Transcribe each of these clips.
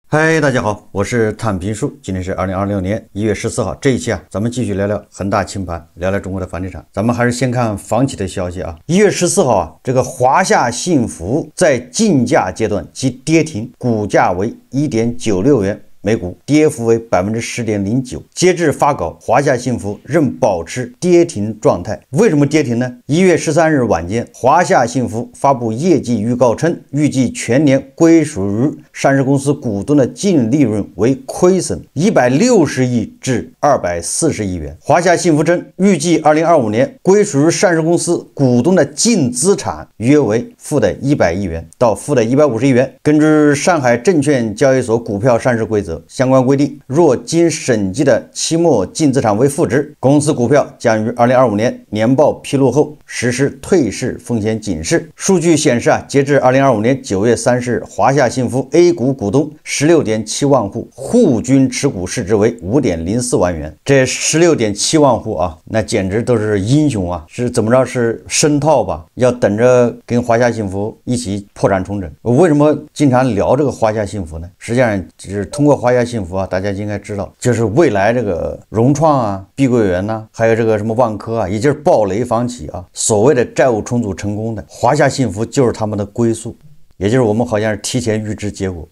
嗨，大家好，我是坦平叔。今天是2026年1月14号。這一期咱們繼續聊聊恆大清盤，聊聊中國的房地產。咱們還是先看房企的消息啊。1月14號這個華夏幸福在競價階段即跌停，股價為1.96元。每股跌幅為10.09%。截至發稿，華夏幸福仍保持跌停狀態。為什麼跌停呢？1月13日晚間，華夏幸福發布業績預告稱，預計全年歸屬於上市公司股東的淨利潤為虧損160億至240億元。華夏幸福稱，預計2025年歸屬於上市公司股東的淨資產約為負的100億元到負的150億元。根據上海證券交易所股票上市規則相關規定，若經审計的期末淨資產為負值，公司股票將於2025年年報披露後實施退市風險警示。數據顯示截至2025年9月30日，華夏幸福 A 股股東16.7萬戶，戶均持股市值為5.04萬元。這16.7萬戶那簡直都是英雄是怎麼着？是深套吧？要等着跟華夏幸福一起破產重整。為什麼經常聊這個華夏幸福呢？實際上就是通過華夏幸福大家應該知道，就是未來這個融創碧桂園還有這個什麼萬科也就是暴雷房企所謂的債務重組成功的，華夏幸福就是他們的歸宿，也就是我們好像是提前預知結果。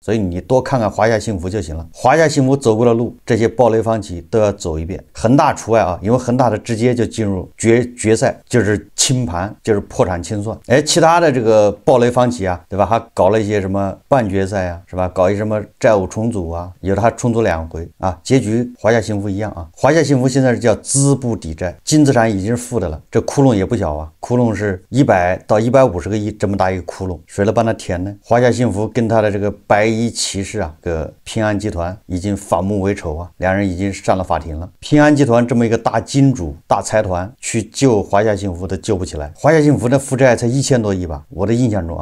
所以你多看看華夏幸福就行了。華夏幸福走過的路，這些暴雷房企都要走一遍，恆大除外因為恆大的直接就進入決賽，就是清盤，就是破產清算。其他的這個暴雷房企對吧？還搞了一些什麼半決賽是吧？搞一些什麼債務重組有的還重組2回結局華夏幸福一樣華夏幸福現在是叫資不抵債，淨資產已經是負的了，這窟窿也不小窟窿是100到150個億這麼大一個窟窿，誰來幫他填呢？華夏幸福跟他的這個白衣騎士個平安集團已經反目為仇兩人已經上了法庭了。平安集团這麼一個大金主大財團去救華夏幸福都救不起來，華夏幸福的負債才1000多億吧，我的印象中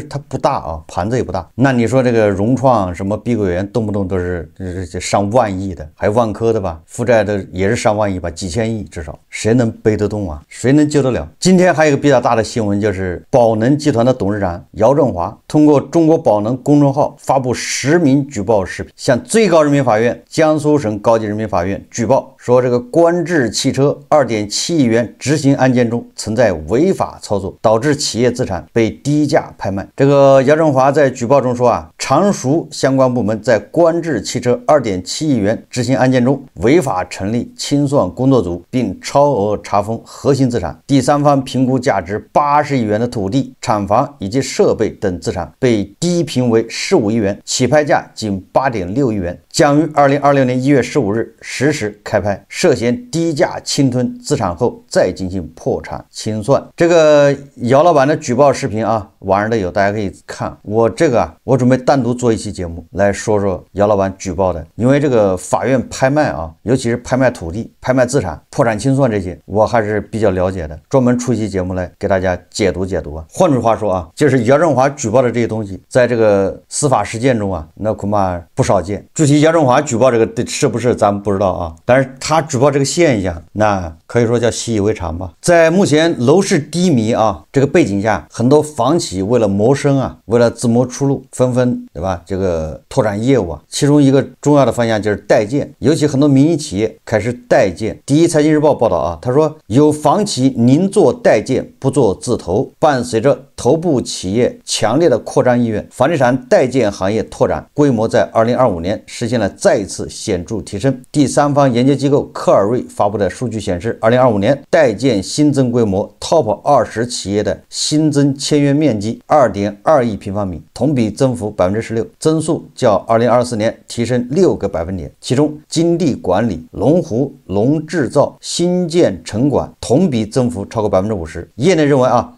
它不大盤子也不大。那你說這個融創什麼碧桂園動不動都是上萬億的，還有萬科的吧，負債的也是上萬億吧，幾千億至少，誰能背得動誰能救得了？今天還有一個比較大的新聞，就是宝能集团的董事長姚振華通過中國寶能公众號發布實名舉報視頻，向最高人民法院、江蘇省高级人民法院舉報，說這個觀致汽車2.7億元執行案件中存在違法操作，導致企業資產被低價拍賣。這個姚振華在舉報中說常熟相關部門在觀致汽車2.7億元執行案件中違法成立清算工作組，並超額查封核心資產，第三方評估價值80億元的土地、廠房以及設備等資產被低評為15億元，起拍價僅8.6億元，將於2026年1月15日實時開拍，涉嫌低價侵吞資產後再進行破產清算。這個姚老板的舉報視頻網上都有，大家可以看。我準備單獨做一期節目來說說姚老板舉報的，因為這個法院拍賣尤其是拍賣土地、拍賣資產、破產清算這些，我還是比較了解的，专門出一期節目来給大家解读换句話說就是姚振华舉報的這些東西，在這個司法實踐中那恐怕不少見。具體姚振華舉報這個是不是咱們不知道但是他舉報這個現象，那可以說叫習以為常吧。在目前樓市低迷這個背景下，很多房企為了謀生為了自謀出路，紛紛對吧？这個拓展業務其中一個重要的方向就是代建，尤其很多民營企業開始代建。第一財經日報報道他說有房企寧做代建不做自投，伴隨着頭部企業強烈的擴張意願，房地產代建行業拓展規模在2025年實現了再一次顯著提升。第三方研究機構科爾瑞發布的數據顯示，2025年代建新增規模 TOP 20企業的新增簽約面積 2.2億平方米，同比增幅 16%， 增速較2024年提升6個百分點。其中金地管理、龍湖、龍製造、新建城管同比增幅超過 50%。 業內認為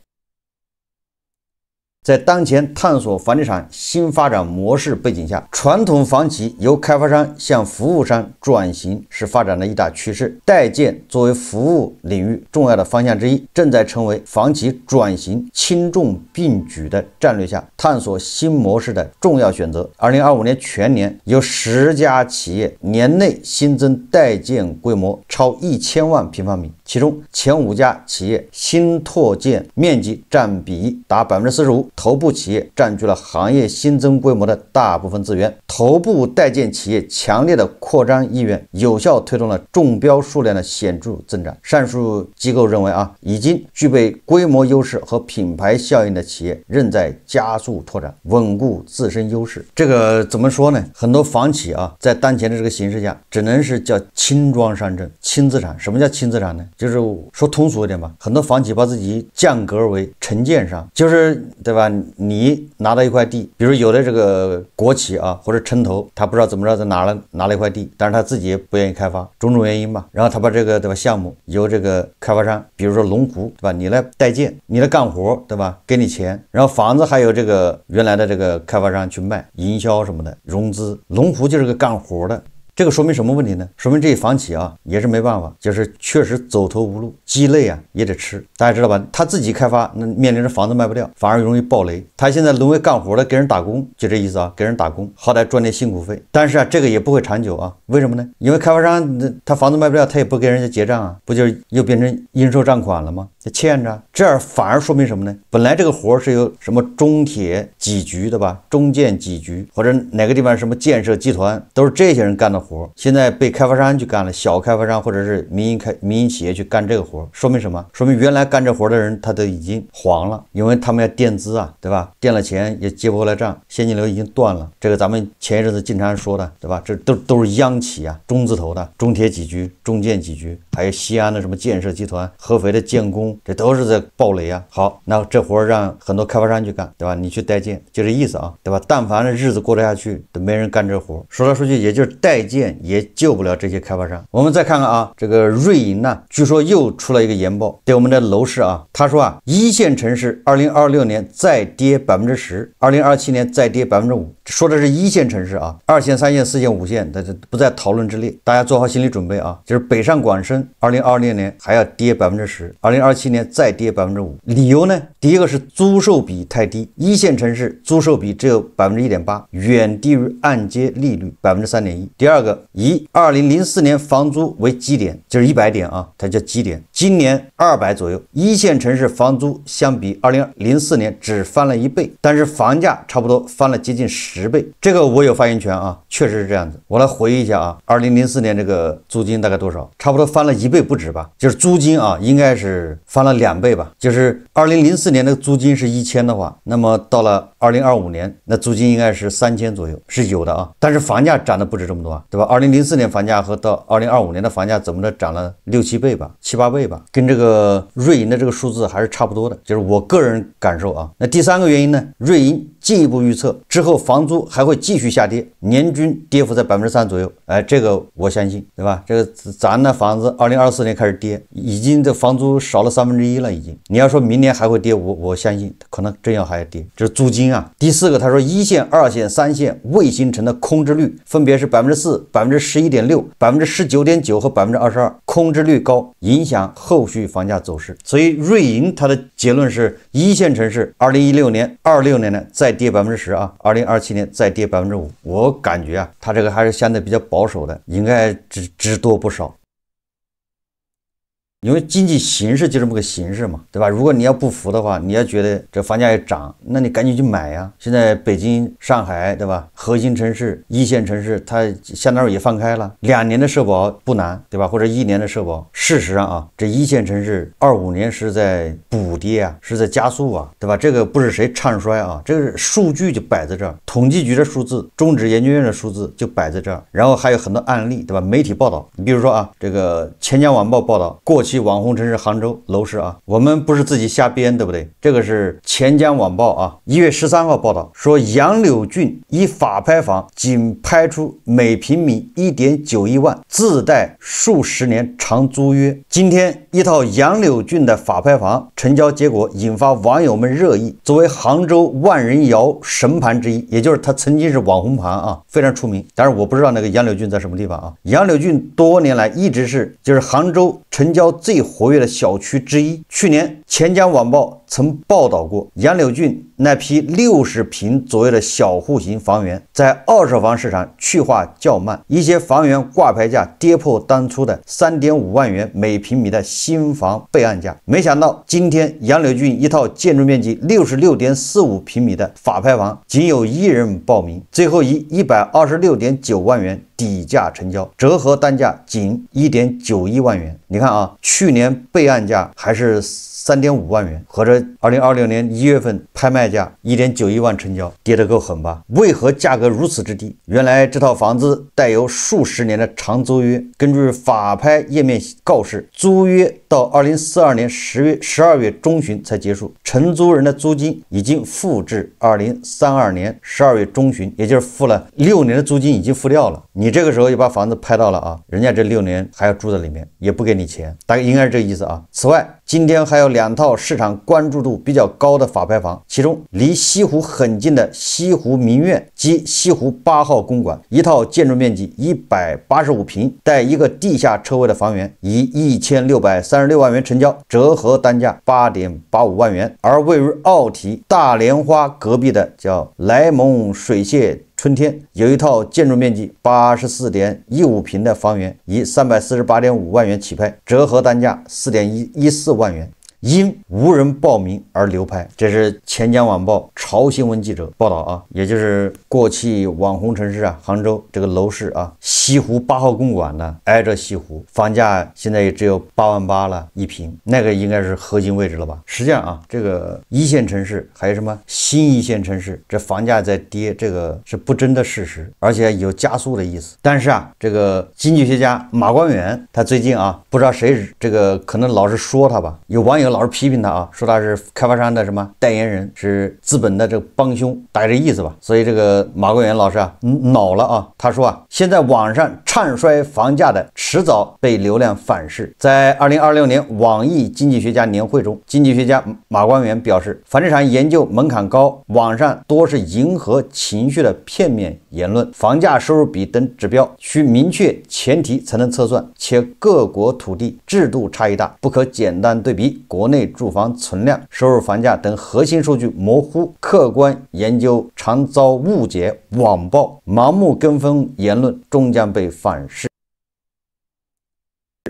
在當前探索房地產新發展模式背景下，傳統房企由開發商向服務商轉型是發展的一大趨勢。代建作為服務領域重要的方向之一，正在成為房企轉型輕重並舉的戰略下探索新模式的重要選擇。2025年全年有10家企業年內新增代建規模超1000萬平方米，其中前5家企業新拓建面積占比達45%，头部企業占据了行業新增規模的大部分資源，頭部待建企業強烈的擴张意愿，有效推动了中標數量的顯著增長。上述機構認為已經具備規模優勢和品牌效應的企業，仍在加速拓展，穩固自身優勢。這個怎麼說呢？很多房企在當前的這個形勢下，只能是叫輕裝上陣、輕資產。什麼叫輕資產呢？就是說通俗一點吧，很多房企把自己降格為承建商，就是對吧？你拿到一塊地，比如有的这個國企或者城投，他不知道怎麼着就拿了一塊地，但是他自己也不願意開發，種種原因吧，然後他把這個对吧項目由這個開發商，比如說龍湖對吧，你來代建，你來幹活對吧，給你錢，然後房子還有這個原來的這個開發商去賣，營銷什麼的，融資，龍湖就是個幹活的。這個說明什麼問題呢？說明這些房企也是沒辦法，就是確實走投無路，雞肋也得吃。大家知道吧？他自己開發，那面臨着房子賣不掉，反而容易暴雷。他現在淪為幹活的，給人打工，就這意思給人打工，好歹賺點辛苦費。但是這個也不會長久為什麼呢？因為開發商他房子賣不掉，他也不給人家結賬不就又變成應收賬款了嗎？欠着，這反而說明什麼呢？本來這個活是由什麼中鐵幾局對吧？中建幾局或者哪個地方什麼建設集團，都是這些人幹的活，現在被開發商去幹了，小開發商或者是民營企業去幹這個活，說明什麼？說明原來幹這活的人他都已經黃了，因為他們要墊資對吧？墊了錢也接不回來賬，現金流已經斷了。這個咱們前一陣子經常說的對吧？這都是央企中字頭的，中鐵幾局、中建幾局，還有西安的什麼建設集團、合肥的建工，這都是在暴雷好，那這活讓很多開發商去幹對吧？你去代建，就这意思对吧？但凡日子過得下去，都沒人幹這活。說來說去，也就是代建也救不了這些開發商。我們再看看這個瑞銀呢，據說又出了一個研報，對我們的樓市他說一線城市2026年再跌10%，2027年再跌5%。說的是一線城市2線、3線、4線、5線，這不在討論之列。大家做好心理準備就是北上廣深2026年還要跌10%，2027年再跌5%。理由呢？第一個是租售比太低，一線城市租售比只有1.8%，遠低於按揭利率3.1%。第二個，以2004年房租為基點，就是100點它叫基點，今年200左右。一線城市房租相比2004年只翻了1倍，但是房價差不多翻了接近10倍。這個我有發言權確實是這樣子。我來回憶一下2004年這個租金大概多少？差不多翻了1倍不止吧？就是租金應該是翻了2倍吧？就是2004年的租金是1000的話，那麼到了2025年，那租金应該是3000左右，是有的但是房價漲得不止這麼多對吧？2004年房價和到2025年的房價怎麼的漲了6、7倍吧，7、8倍吧，跟這個瑞銀的這個數字還是差不多的，就是我個人感受那第三個原因呢，瑞銀進一步預測之後房租還會繼續下跌，年均跌幅在3%左右。這個我相信對吧？這個咱的房子2024年開始跌，已經這房租少了1/3了已經。你要說明年還會跌，我相信可能真要還要跌，這是租金第四個，他說一線、2線、3線未形成的空置率分別是4%、11.6%、19.9%和22%，空置率高影響後續房價走勢。所以瑞銀他的結論是一線城市2016年、26年呢再跌10%，2027年再跌5%。我感覺他這個還是相對比較保守的，應該只多不少。因為經濟形勢就這麼個形勢嘛，對吧？如果你要不服的話，你要覺得這房價也漲，那你趕緊去買呀。現在北京、上海，对吧？核心城市、一線城市，它相當于也放開了，2年的社保不難，對吧？或者1年的社保。事實上這一線城市25年是在補跌是在加速對吧？這個不是誰唱衰這個數據就擺在這兒，統計局的數字、中指研究院的數字就擺在這兒，然後還有很多案例，對吧？媒體報道，你比如說這個錢江晚報報道過去網紅城市杭州樓市我們不是自己瞎編，對不對？這個是錢江晚報1月13號報道說，楊柳郡一法拍房僅拍出每平米1.91萬，自帶數十年長租約。今天一套楊柳郡的法拍房成交結果引發網友們熱議。作為杭州萬人窯神盤之一，也就是它曾經是網紅盤非常出名。但是我不知道那個楊柳郡在什麼地方楊柳郡多年來一直是杭州成交最活躍的小區之一。去年钱江晚報曾報道過楊柳郡那批60平左右的小戶型房源在二手房市场去化較慢，一些房源掛牌價跌破當初的3.5萬元每平米的新房備案價。沒想到今天楊柳郡一套建築面積66.45平米的法拍房僅有1人報名，最後以126.9萬元底價成交，折合單價僅1.91萬元。你看啊，去年備案價還是3.5萬元，合着2026年1月份拍賣價1.91萬成交，跌得夠狠吧？為何價格如此之低？原來這套房子帶有數十年的長租約，根據法拍頁面告示，租約到2042年12月中旬才結束，承租人的租金已經付至2032年12月中旬，也就是付了6年的租金已經付掉了。你这個時候就把房子拍到了啊，人家這6年還要住在裡面，也不給你錢，大概應該是這個意思啊。此外，今天還有2套市場關注度比較高的法拍房，其中離西湖很近的西湖名苑及西湖8號公館，一套建築面積185平帶一個地下車位的房源，以1636萬元成交，折合單價8.85萬元。而位於奧體大蓮花隔壁的叫萊蒙水榭春天，有一套建築面積84.15平的房源，以348.5萬元起拍，折合單價4.14萬元。因無人報名而流拍，這是錢江晚報潮新聞記者報道啊，也就是過氣網紅城市啊，杭州這個樓市啊，西湖8號公館呢，挨着西湖，房價現在也只有8萬8了一平，那個應該是核心位置了吧？實際上啊，這個一線城市還有什麼新一線城市，這房價在跌，這個是不爭的事實，而且有加速的意思。但是啊，這個經濟學家馬光遠他最近啊，不知道誰這個可能老是說他吧，有網友老是批評他啊，說他是開發商的什麼代言人，是資本的這個幫兇，大概這意思吧。所以這個馬光遠老師啊，惱了啊。他說啊，現在網上唱衰房價的，遲早被流量反噬。在2026年網易經濟學家年會中，經濟學家馬光遠表示，房地產研究門檻高，網上多是迎合情緒的片面言論，房價收入比等指標需明確前提才能測算，且各國土地制度差異大，不可簡單對比。國內住房存量、收入、房價等核心數據模糊，客觀研究常遭誤解、網暴、盲目跟風言論，終將被反噬。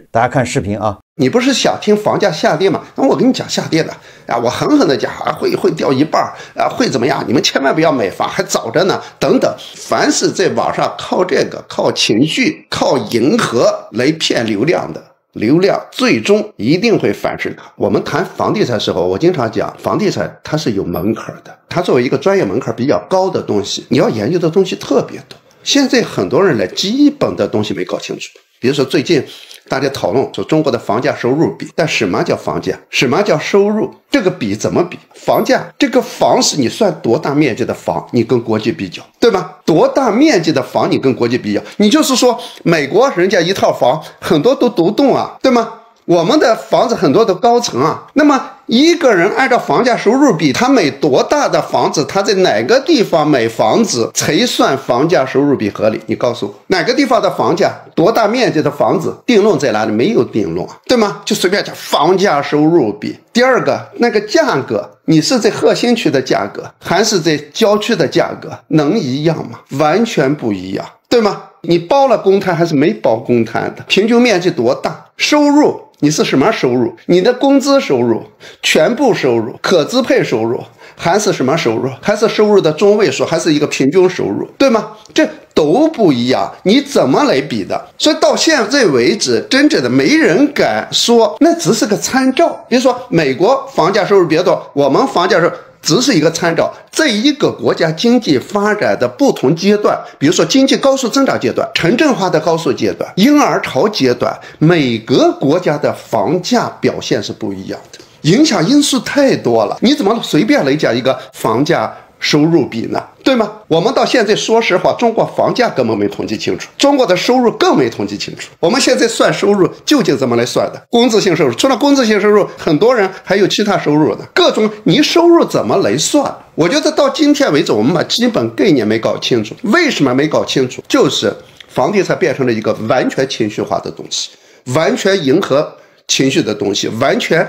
大家看視頻啊！你不是想聽房價下跌嗎？那我跟你講下跌的啊，我狠狠的講啊，會掉一半啊，會怎麼樣？你們千萬不要買房，還早着呢。等等，凡是在網上靠這個、靠情緒、靠迎合來騙流量的。流量最終一定會反噬它。我們談房地產的時候，我經常講，房地產它是有門檻的，它作為一個專業門檻比較高的東西，你要研究的東西特別多。現在很多人呢，基本的東西沒搞清楚。比如說最近大家討論說中國的房價收入比，但什麼叫房價？什麼叫收入？這個比怎麼比？房價這個房是你算多大面積的房，你跟國際比較，對吧？多大面積的房你跟國際比較，你就是說美國人家一套房很多都獨棟啊，對嗎？我們的房子很多都高層啊，那麼一個人按照房價收入比，他買多大的房子，他在哪個地方買房子才算房價收入比合理？你告訴我，哪個地方的房價，多大面積的房子，定論在哪裡？沒有定論，對嗎？就隨便講房價收入比。第二個，那個價格，你是在核心區的價格，還是在郊區的價格，能一樣嗎？完全不一樣，對嗎？你包了公攤還是沒包公攤的？平均面積多大？收入你是什麼收入？你的工資收入、全部收入、可支配收入，還是什麼收入？還是收入的中位數，還是一個平均收入，對嗎？這都不一樣，你怎麼來比的？所以到現在為止，真正的沒人敢說那只是個參照。比如說美國房價收入比較多，我們房價收入只是一個參照，這一個國家經濟發展的不同階段，比如說經濟高速增長階段、城鎮化的高速階段、嬰兒潮階段，每個國家的房價表現是不一樣的，影響因素太多了，你怎麼隨便來講一個房價收入比呢？對嗎？我們到現在說實話，中國房價根本沒統計清楚，中國的收入更沒統計清楚。我們現在算收入究竟怎麼來算的？工資性收入，除了工資性收入，很多人還有其他收入的，各種你收入怎麼來算？我覺得到今天為止，我們把基本概念沒搞清楚。為什麼沒搞清楚？就是房地產變成了一個完全情緒化的東西，完全迎合情緒的東西，完全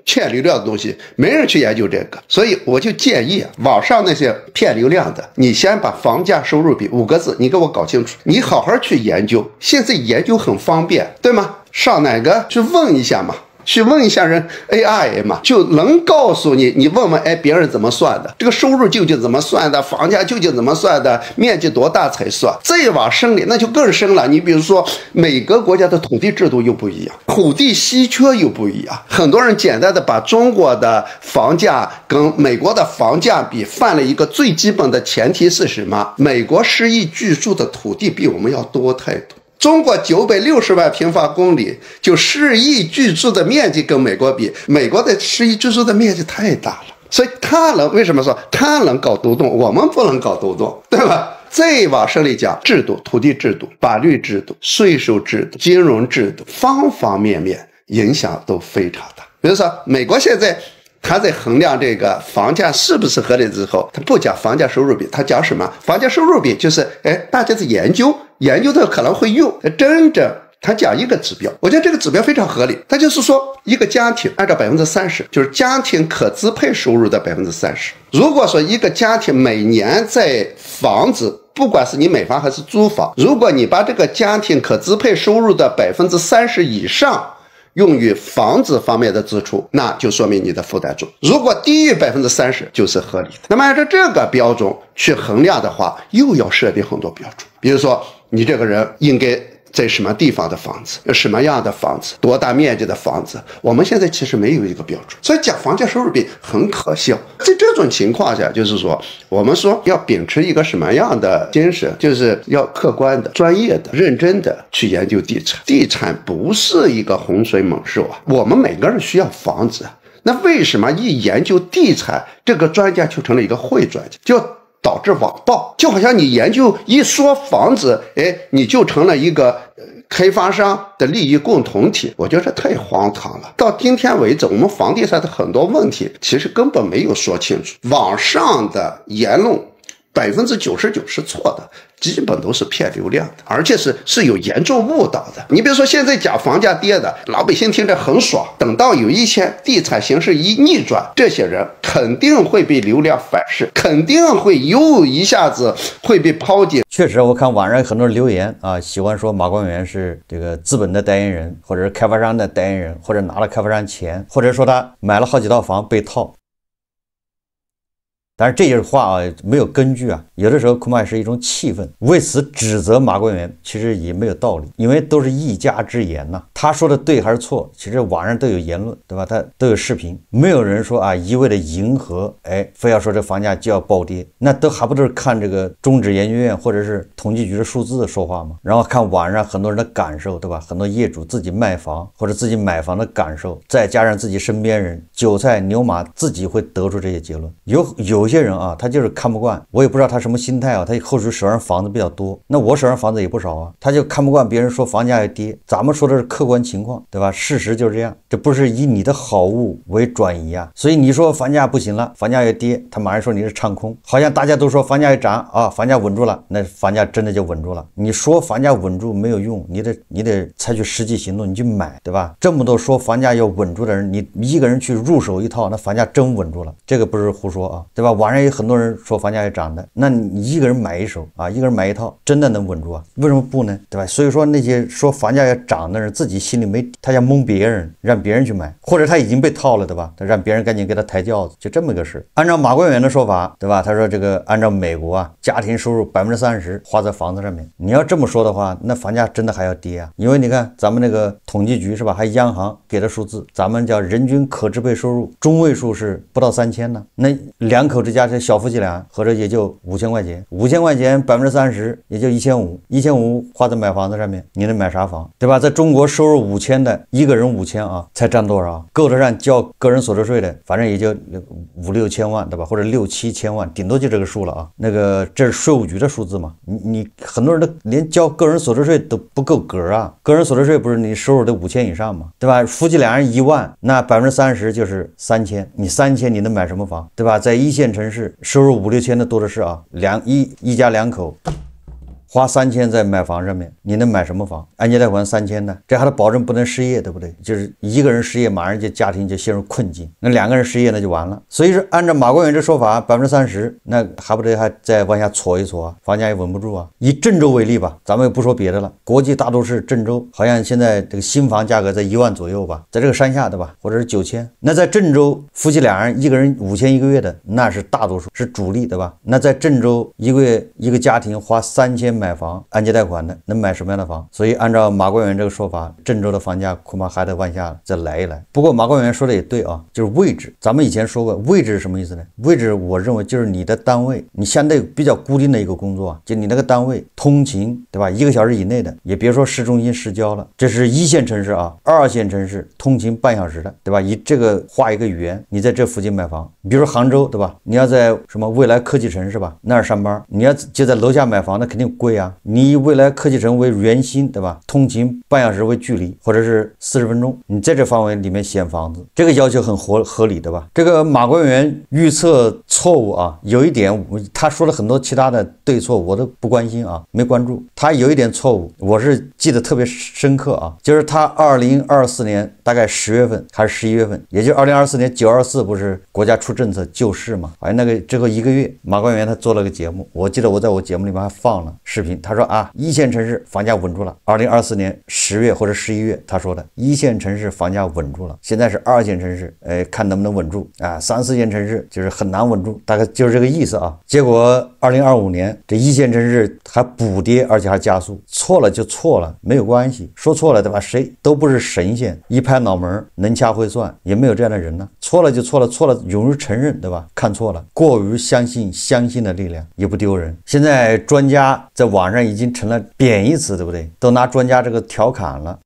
欠流量的東西，沒人去研究這個。所以我就建議網上那些騙流量的，你先把房價收入比5個字你給我搞清楚，你好好去研究。现在研究很方便，对嗎？上哪個去問一下嘛，去問一下人 AI 嘛，就能告訴你。你問問哎，別人怎麼算的？這個收入究竟怎麼算的？房價究竟怎麼算的？面積多大才算？再往深裡那就更深了。你比如說，每個國家的土地制度又不一樣，土地稀缺又不一樣。很多人簡單的把中國的房價跟美國的房價比，犯了一個最基本的前提是什麼？美國10億居住的土地比我們要多太多。中國960萬平方公里，就10億居住的面積跟美國比，美国的10億居住的面積太大了，所以他能为什麼說他能搞獨棟，我們不能搞獨棟，對吧？再往深裡講，制度、土地制度、法律制度、稅收制度、金融制度，方方面面影響都非常大。比如說，美國現在他在衡量這個房價是不是合理之後，他不講房價收入比，他講什麼？房價收入比就是大家在研究的可能會用，真正他講一個指標，我覺得這個指標非常合理。他就是說，一個家庭按照30%，就是家庭可支配收入的30%。如果說一個家庭每年在房子，不管是你買房還是租房，如果你把這個家庭可支配收入的30%以上用於房子方面的支出，那就說明你的負擔重。如果低於30%，就是合理的。那麼按照這個標準去衡量的話，又要設定很多標準。比如說，你這個人應該在什麼地方的房子，什麼樣的房子，多大面積的房子，我們現在其實沒有一個標準，所以講房價收入比很可笑。在這種情況下，就是說我們說要秉持一個什麼樣的精神，就是要客觀的、專業的、認真的去研究地產。地產不是一個洪水猛獸啊，我們每個人需要房子。那為什麼一研究地產，這個專家就成了一個壞專家，就導致網暴？就好像你研究一說房子，你就成了一個開發商的利益共同體。我覺得這太荒唐了。到今天為止，我們房地產的很多問題其實根本沒有說清楚，網上的言論99%是錯的，基本都是騙流量的，而且是有嚴重誤導的。你比如說現在講房價跌的，老百姓聽着很爽，等到有一天地產形勢一逆轉，這些人肯定會被流量反噬，肯定會又一下子會被拋進。確實，我看網上很多人留言啊，喜歡說馬光遠是這個資本的代言人，或者是開發商的代言人，或者拿了開發商錢，或者說他買了好幾套房被套。但是這些話啊沒有根據啊，有的時候恐怕是一種氣憤。為此指責馬光遠其實也沒有道理，因為都是一家之言吶。他說的對還是錯，其實網上都有言論，對吧？他都有視頻，沒有人說啊一味的迎合，非要說這房價就要暴跌，那都還不都是看這個中指研究院或者是統計局的數字說話嗎？然後看網上很多人的感受，對吧？很多業主自己賣房或者自己買房的感受，再加上自己身邊人韭菜牛馬，自己會得出這些結論。有些人啊，他就是看不慣，我也不知道他什麼心態啊。他或許手上房子比較多，那我手上房子也不少啊，他就看不慣別人說房價要跌。咱們說的是客觀情況，對吧？事實就是這樣，這不是以你的好惡為轉移啊。所以你說房價不行了，房價要跌，他馬上說你是唱空，好像大家都說房價要漲啊，房價穩住了，那房價真的就穩住了。你說房價穩住沒有用，你得採取實際行動，你去買，對吧？這麼多說房價要穩住的人，你一個人去入手一套，那房價真穩住了，這個不是胡說啊，对吧？網上有很多人說房價要漲的，那你一個人買一手啊，一個人買一套，真的能穩住啊？為什麼不呢？對吧？所以說那些說房價要漲的人，自己心裡沒底，他想蒙別人，讓別人去買，或者他已經被套了，对吧？他讓別人趕緊給他抬轎子，就這麼個事。按照馬光遠的說法，對吧？他說這個按照美國啊，家庭收入30%花在房子上面，你要這麼說的話，那房價真的還要跌啊？因為你看咱們那個統計局是吧，還央行給的數字，咱們叫人均可支配收入中位數是不到3000呢，那兩口之家这小夫妻倆合着也就5000塊錢，5000塊錢30%也就1500花在買房子上面，你能買啥房，對吧？在中國收入5000的一個人5000啊，才占多少？夠得上交個人所得稅的，反正也就5-6千萬，對吧？或者6-7千萬，頂多就這個數了啊。那個這是稅務局的數字嘛？你很多人都連交個人所得稅都不夠格啊！個人所得稅不是你收入得5000以上嘛，對吧？夫妻倆人1萬，那30%就是3000，你3000你能買什麼房，對吧？在一線城市收入5-6千的多的是啊，一家2口花3000在買房上面，你能買什麼房？按揭貸款3000的，這還得保證不能失業，對不對？就是一個人失業，馬上就家庭就陷入困境，那2個人失業那就完了。所以說，按照馬官員這說法，30%，那還不得還再往下戳一戳啊？房價也穩不住啊。以鄭州為例吧，咱們也不說別的了，國際大都市鄭州，好像現在這個新房價格在1萬左右吧，在這個山下對吧，或者是9000。那在鄭州，夫妻2人一個人5000一個月的，那是大多數，是主力對吧？那在鄭州一個月一個家庭花3000買房，按揭貸款的能買什麼樣的房？所以按照馬官員這個說法，鄭州的房價恐怕還得往下再來一來。不過馬官員說的也對啊，就是位置，咱們以前說过，位置是什麼意思呢？位置我認為就是你的單位，你相對比較固定的一個工作，就你那個單位通勤對吧？1個小時以內的，也別說市中心市郊了，這是1線城市啊，2線城市通勤半小時的對吧？以這個畫一個圓，你在這附近買房，比如說杭州对吧？你要在什麼未來科技城是吧？那儿上班，你要就在楼下買房，那肯定貴啊。你以未來科技城為圆心对吧？通勤半小時為距離，或者是40分鐘，你在這範圍裡面選房子，這個要求很合理的吧？這個馬官員預測錯誤啊，有一點他說了很多其他的對錯，我都不關心啊，沒關注。他有一點錯誤，我是記得特別深刻啊，就是他2024年大概10月份還是11月份，也就2024年924不是國家出政策救市嘛？哎，那個之後1個月，馬官员他做了個節目，我記得我在我節目裡面還放了視頻，他說啊，1線城市房價穩住了，2024年10月或者11月他說的，1線城市房價穩住了，現在是2線城市，看能不能穩住啊，3、4線城市就是很難穩住，大概就是這個意思啊。結果2025年這1線城市還補跌，而且還加速，錯了就錯了，沒有關係，說錯了對吧？誰都不是神仙，一拍腦門能掐會算，也沒有這樣的人呢。錯了就錯了，錯了勇於承認对吧？看錯了，過於相信的力量也不丟人。現在專家在網上已經成了貶義詞，對不對？都拿專家這個調侃了。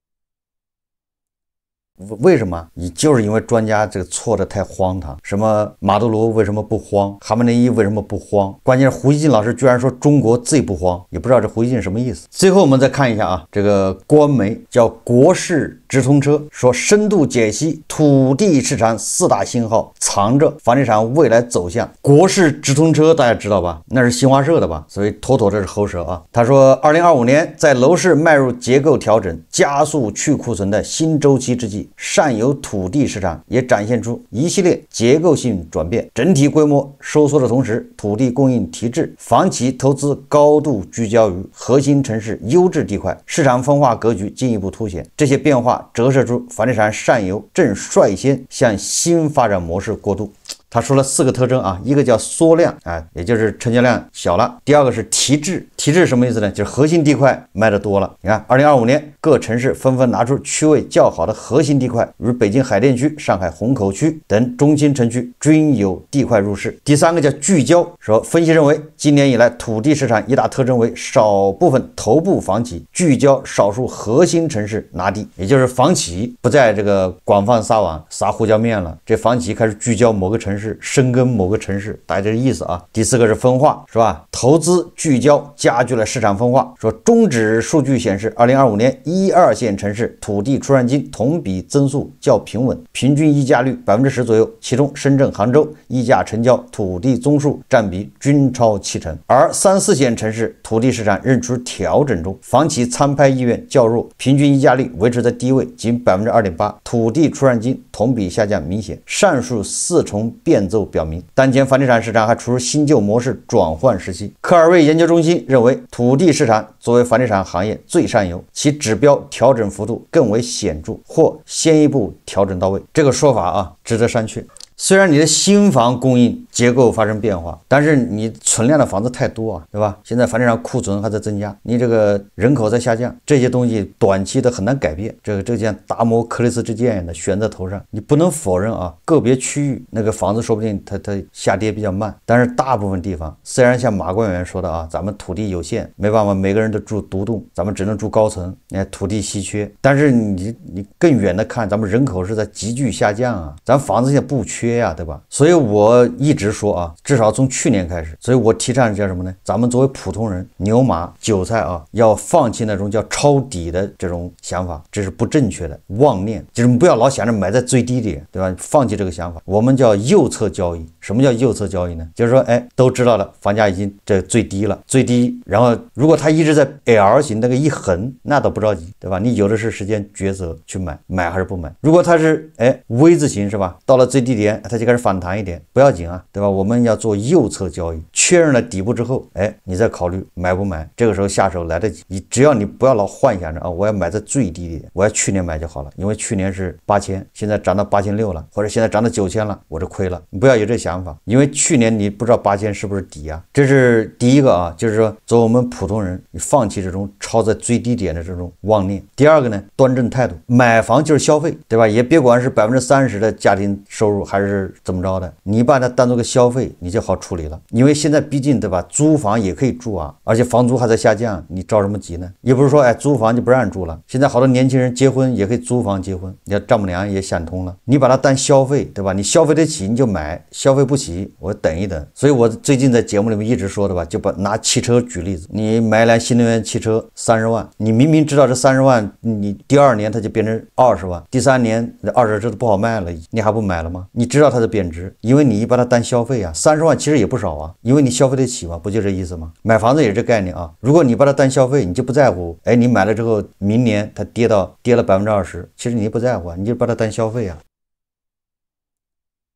為什麼？你就是因為專家這個錯的太荒唐。什麼馬杜羅為什麼不慌？哈梅內伊為什麼不慌？關鍵是胡锡進老師居然說中國最不慌，也不知道這胡锡進什麼意思。最後我們再看一下啊，這個官媒叫國事直通車，說深度解析土地市場4大信號，藏着房地產未來走向。國事直通車大家知道吧？那是新華社的吧？所以妥妥這是喉舌啊。他說2025年在樓市邁入結構調整、加速去庫存的新周期之際，上游土地市場也展現出一系列結構性轉變，整體規模收縮的同時，土地供應提質，房企投資高度聚焦於核心城市優質地塊，市場分化格局進一步凸顯。這些變化折射出房地產上游正率先向新發展模式過渡。他說了4個特徵啊，一個叫縮量啊，也就是成交量小了；第二個是提質，提質什麼意思呢？就是核心地塊賣的多了。你看，2025年各城市紛紛拿出區位較好的核心地塊，如北京海淀區、上海虹口區等中心城區均有地塊入市。第三個叫聚焦，說分析認為，今年以來土地市場一大特徵為少部分頭部房企聚焦少數核心城市拿地，也就是房企不在這個廣泛撒網撒胡椒面了，這房企開始聚焦某個城市。深耕某個城市，大概这個意思啊。第4個是分化，是吧？投資聚焦加劇了市場分化。說中指數據顯示，2025年1、2線城市土地出讓金同比增速較平穩，平均溢價率10%左右，其中深圳、杭州溢價成交土地宗數占比均超70%，而3、4線城市土地市場仍處調整中，房企參拍意願較弱，平均溢價率維持在低位，僅2.8%，土地出讓金同比下降明顯。上述4重變奏表明，當前房地產市場還處於新舊模式轉換時期。科爾瑞研究中心認為，土地市場作為房地產行業最上游，其指標調整幅度更為顯著，或先一步調整到位。這個說法啊，值得商榷。雖然你的新房供應結構發生變化，但是你存量的房子太多啊，对吧？現在房地產庫存還在增加，你這個人口在下降，這些東西短期的很難改變。這個像達摩克里斯之劍一樣的懸在頭上，你不能否認啊，個別區域那個房子說不定它下跌比較慢，但是大部分地方雖然像馬官員說的啊，咱們土地有限，沒辦法每個人都住獨棟，咱們只能住高層，土地稀缺，但是你更遠的看，咱們人口是在急劇下降啊，咱房子現在不缺。缺呀，对吧？所以我一直说啊，至少从去年开始，所以我提倡叫什么呢？咱们作为普通人，牛马韭菜啊，要放弃那种叫抄底的这种想法，这是不正确的妄念，就是不要老想着买在最低点，对吧？放弃这个想法，我们叫右侧交易。什么叫右侧交易呢？就是说，哎，都知道了，房价已經這最低了，最低，然後如果它一直在 L 型那個一橫，那都不着急，對吧？你有的是時間抉擇去買還是不買。如果它是V 字形，是吧？到了最低點，它就開始反彈一點，不要緊啊，對吧？我們要做右側交易，確認了底部之後，你再考慮買不買，這個時候下手來得及。只要你不要老幻想着啊，我要買在最低點，我要去年買就好了，因為去年是8000，現在漲到8600了，或者現在漲到9000了，我就虧了。你不要有這想法，因為去年你不知道8000是不是底啊，這是第一個啊，就是說作為我們普通人，你放棄這種抄在最低點的這種妄念。第二個呢，端正態度，買房就是消費，對吧？也別管是30%的家庭收入還是怎麼着的，你把它當做個消費，你就好處理了。因為現在畢竟，對吧？租房也可以住啊，而且房租還在下降，你着什麼急呢？也不是說租房就不讓住了，現在好多年輕人結婚也可以租房結婚，你丈母娘也想通了，你把它當消費，對吧？你消費得起你就買，消費不起我等一等。所以我最近在節目裡面一直說的吧，就拿汽車舉例子，你買輛新能源汽車30萬，你明明知道這30萬你第2年它就變成20萬，第3年20這都不好賣了，你還不買了嗎？你知道它的貶值，因為你把它當消費啊，30萬其實也不少啊，因為你消費得起嘛，不就這意思嗎？買房子也是這概念啊，如果你把它當消費，你就不在乎，你買了之後明年它跌了20%，其實你不在乎啊，你就把它當消費啊。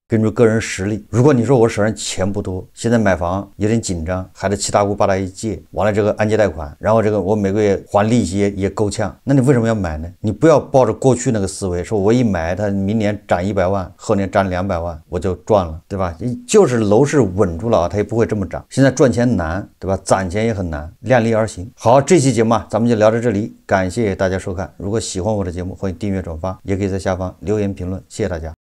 根據個人實力，如果你說我手上錢不多，現在買房有點緊張，還得七大姑八大姨借，完了這個按揭貸款，然後這個我每個月還利息也夠嗆，那你為什麼要買呢？你不要抱着過去那個思維，說我一買它明年漲100萬，後年漲200萬我就賺了，對吧？就是樓市穩住了啊，它也不會這麼漲。現在賺錢難，對吧？攢錢也很難，量力而行。好，這期節目咱們就聊到這裡，感謝大家收看。如果喜歡我的節目，歡迎訂閱轉發，也可以在下方留言評論，謝謝大家。